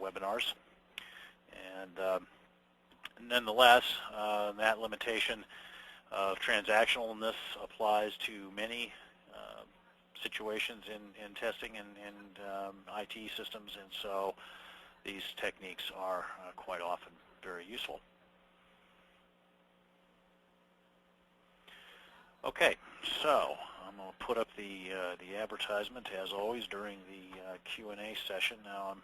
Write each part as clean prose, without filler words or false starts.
webinars. And nonetheless, that limitation of transactionalness applies to many situations in testing and IT systems, and so these techniques are quite often very useful. Okay, so I'm going to put up the advertisement as always during the Q&A session. Now I'm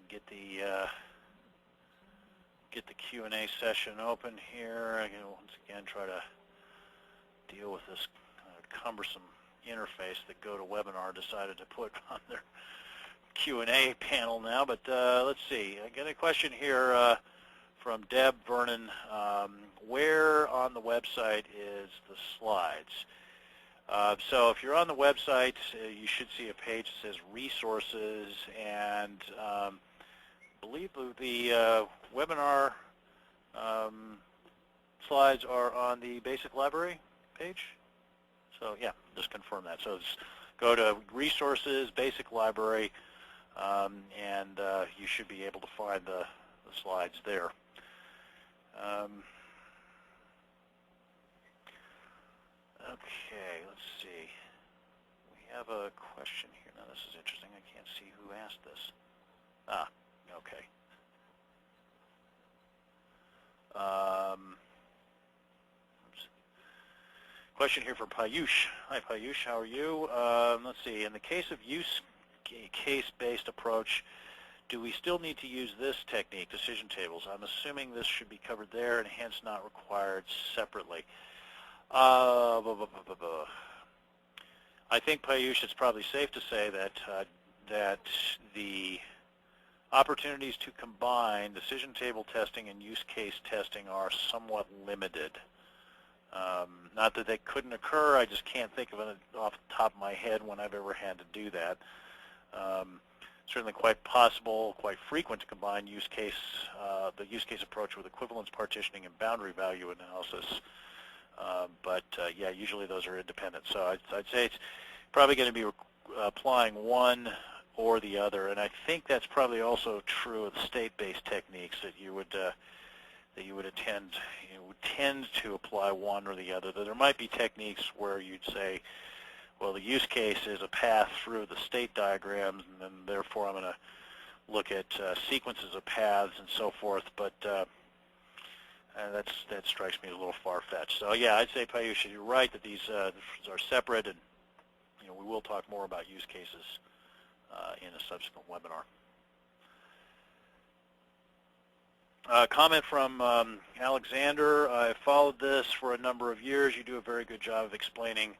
get the Q&A session open here. I'm going to once again try to deal with this cumbersome interface that GoToWebinar decided to put on their Q&A panel now, but let's see. I got a question here from Deb Vernon. Where on the website is the slides? So if you're on the website, you should see a page that says resources, and I believe the webinar slides are on the basic library page. So yeah, just confirm that. So go to resources, basic library, and you should be able to find the slides there. Okay, let's see. We have a question here. Now this is interesting. I can't see who asked this. Ah, okay. Question here from Payush. Hi Payush, how are you? Let's see, in the case of use case-based approach, do we still need to use this technique, decision tables? I'm assuming this should be covered there and hence not required separately. I think, Payush, it's probably safe to say that that the opportunities to combine decision table testing and use case testing are somewhat limited. Not that they couldn't occur, I just can't think of it off the top of my head when I've ever had to do that. Certainly quite possible, quite frequent to combine the use case approach with equivalence partitioning and boundary value analysis. But yeah, usually those are independent. So I'd say it's probably going to be applying one or the other, and I think that's probably also true of the state-based techniques that you would tend to apply one or the other. There might be techniques where you'd say, well, the use case is a path through the state diagrams, and then therefore I'm going to look at sequences of paths and so forth. But that strikes me as a little far-fetched. So yeah, I'd say, Payush, you're right that these are separate, and we will talk more about use cases in a subsequent webinar. Comment from Alexander. I followed this for a number of years. You do a very good job of explaining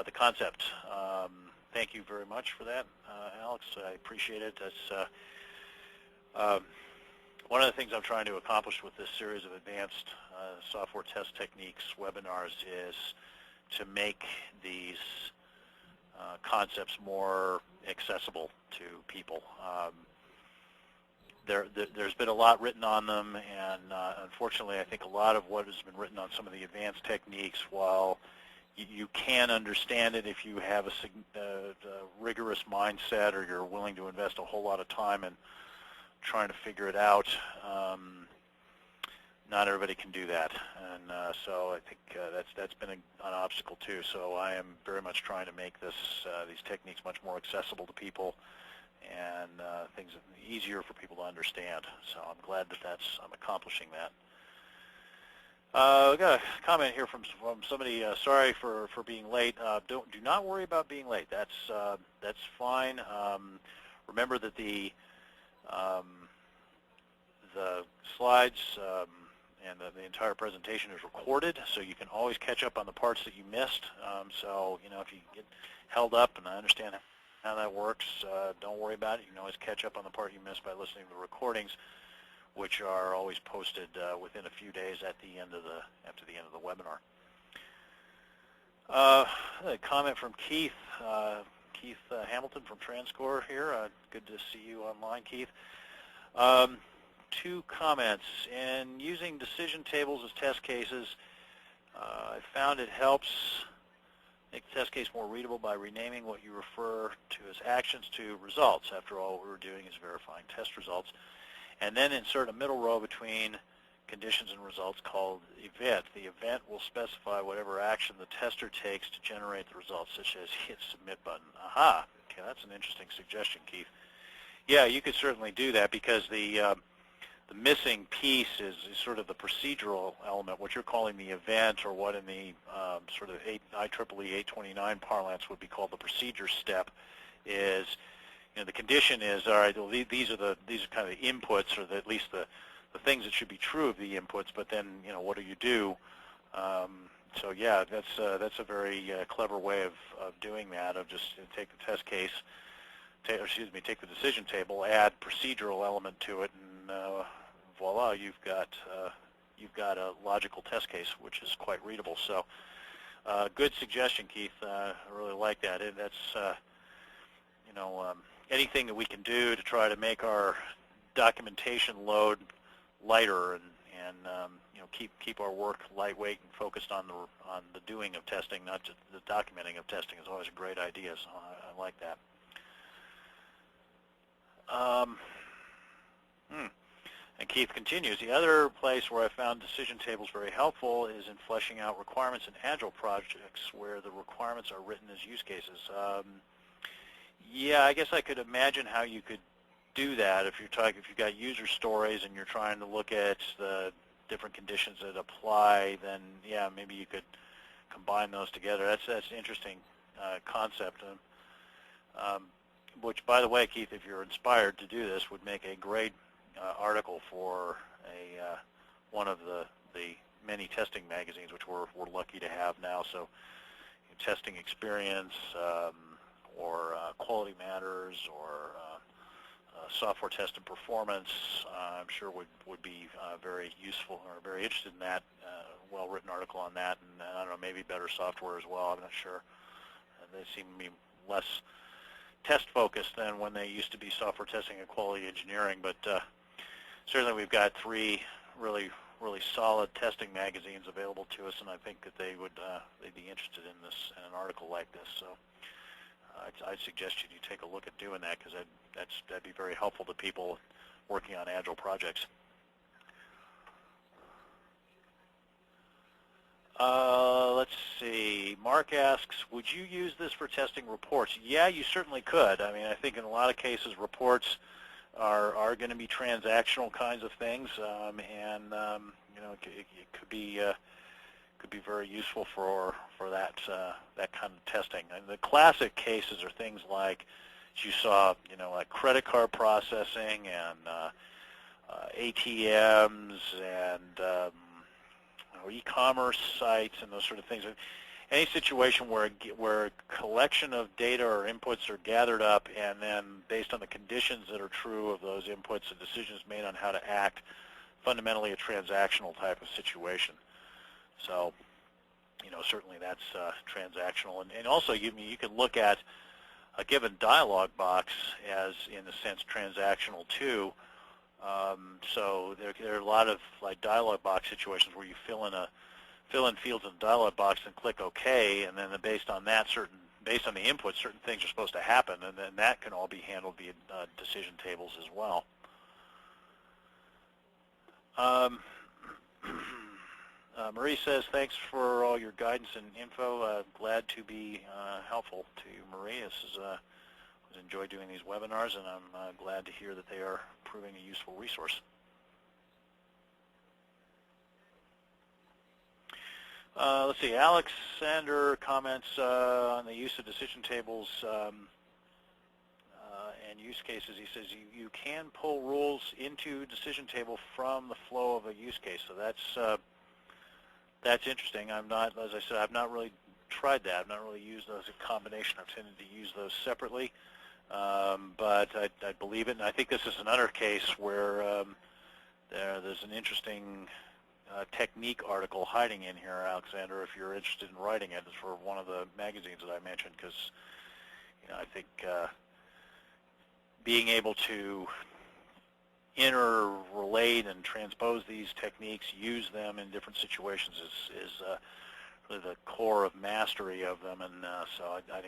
the concept. Thank you very much for that, Alex. I appreciate it. That's one of the things I'm trying to accomplish with this series of advanced software test techniques webinars is to make these concepts more accessible to people. There's been a lot written on them, and unfortunately I think a lot of what has been written on some of the advanced techniques, while you can understand it if you have a rigorous mindset or you're willing to invest a whole lot of time in trying to figure it out, not everybody can do that, and so I think that's been an obstacle too. So I am very much trying to make these techniques much more accessible to people, and things easier for people to understand. So I'm glad that I'm accomplishing that. We got a comment here from somebody. Sorry for being late. Do not worry about being late. That's fine. Remember that the slides and the entire presentation is recorded, so you can always catch up on the parts that you missed. So if you get held up, and I understand how that works, don't worry about it. You can always catch up on the part you missed by listening to the recordings, which are always posted within a few days after the end of the webinar. A comment from Keith. Keith Hamilton from Transcore here. Good to see you online, Keith. Two comments. In using decision tables as test cases, I found it helps Make the test case more readable by renaming what you refer to as actions to results. After all, what we're doing is verifying test results. And then insert a middle row between conditions and results called event. The event will specify whatever action the tester takes to generate the results, such as hit submit button. Aha! Okay, that's an interesting suggestion, Keith. Yeah, you could certainly do that because the missing piece is sort of the procedural element, what you're calling the event, or what in the sort of IEEE 829 parlance would be called the procedure step, is, you know, the condition is, all right, well, these are kind of the inputs, or at least the things that should be true of the inputs, but then, you know, what do you do? So yeah, that's a very clever way of doing that, of just take the test case, take the decision table, add procedural element to it, and voila, you've got a logical test case, which is quite readable. So good suggestion, Keith. I really like that. That's you know, anything that we can do to try to make our documentation load lighter and you know, keep our work lightweight and focused on the doing of testing, not just the documenting of testing, is always a great idea. So I like that. And Keith continues, the other place where I found decision tables very helpful is in fleshing out requirements in Agile projects where the requirements are written as use cases. Yeah, I guess I could imagine how you could do that if you've got user stories and you're trying to look at the different conditions that apply. Then yeah, maybe you could combine those together. That's an interesting concept. Which, by the way, Keith, if you're inspired to do this, would make a great article for one of the many testing magazines, which we're lucky to have now. So, testing experience, or quality matters, or software test and performance, I'm sure would be very useful, or very interested in that. Well-written article on that, and I don't know, maybe better software as well. I'm not sure. They seem to be less test-focused than when they used to be software testing and quality engineering, but certainly we've got 3 really solid testing magazines available to us, and I think that they'd be interested in an article like this. So I'd suggest you take a look at doing that, because that'd be very helpful to people working on Agile projects. Let's see. Mark asks, would you use this for testing reports? Yeah, you certainly could. I mean, I think in a lot of cases reports are going to be transactional kinds of things, and you know, it could be very useful for that kind of testing. And the classic cases are things like, as you saw, you know, like credit card processing and ATMs and e-commerce sites and those sort of things. Any situation where a collection of data or inputs are gathered up, and then based on the conditions that are true of those inputs, a decision is made on how to act, fundamentally a transactional type of situation. So, you know, certainly that's transactional. And also, you can look at a given dialog box as, in a sense, transactional too. So there are a lot of like dialog box situations where you fill in fields in the dialog box and click OK, and then based on the input, certain things are supposed to happen, and then that can all be handled via decision tables as well. Marie says, thanks for all your guidance and info. Glad to be helpful to you, Marie. I enjoy doing these webinars, and I'm glad to hear that they are proving a useful resource. Let's see, Alexander comments on the use of decision tables and use cases. He says you can pull rules into decision table from the flow of a use case. So that's interesting. As I said, I've not really tried that. I've not really used those in combination. I've tended to use those separately. But I believe it, and I think this is another case where there's an interesting technique article hiding in here, Alexander, if you're interested in writing it. It's for one of the magazines that I mentioned, because I think being able to interrelate and transpose these techniques, use them in different situations is the core of mastery of them, and so I think